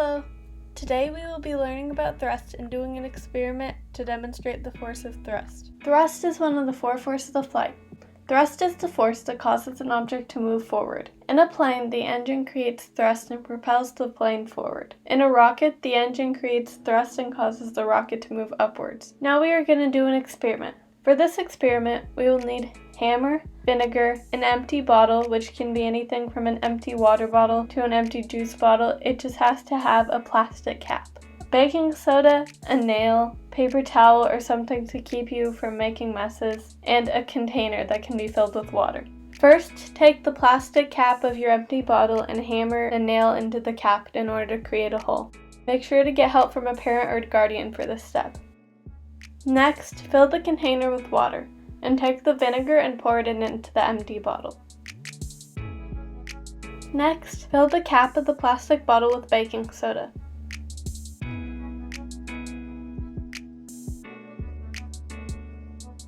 Hello! Today we will be learning about thrust and doing an experiment to demonstrate the force of thrust. Thrust is one of the four forces of flight. Thrust is the force that causes an object to move forward. In a plane, the engine creates thrust and propels the plane forward. In a rocket, the engine creates thrust and causes the rocket to move upwards. Now we are going to do an experiment. For this experiment, we will need hammer, vinegar, an empty bottle, which can be anything from an empty water bottle to an empty juice bottle. It just has to have a plastic cap. Baking soda, a nail, paper towel or something to keep you from making messes, and a container that can be filled with water. First, take the plastic cap of your empty bottle and hammer a nail into the cap in order to create a hole. Make sure to get help from a parent or guardian for this step. Next, fill the container with water, and take the vinegar and pour it into the empty bottle. Next, fill the cap of the plastic bottle with baking soda.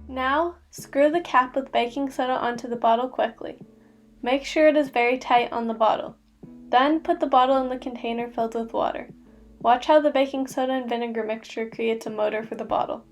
Now, screw the cap with baking soda onto the bottle quickly. Make sure it is very tight on the bottle. Then, put the bottle in the container filled with water. Watch how the baking soda and vinegar mixture creates a motor for the bottle.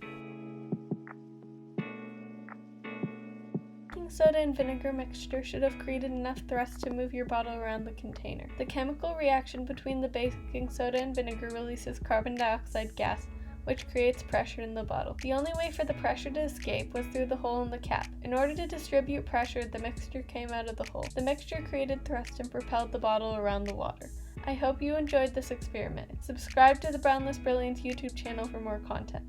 Baking soda and vinegar mixture should have created enough thrust to move your bottle around the container. The chemical reaction between the baking soda and vinegar releases carbon dioxide gas, which creates pressure in the bottle. The only way for the pressure to escape was through the hole in the cap. In order to distribute pressure, the mixture came out of the hole. The mixture created thrust and propelled the bottle around the water. I hope you enjoyed this experiment. Subscribe to the Boundless Brilliance YouTube channel for more content.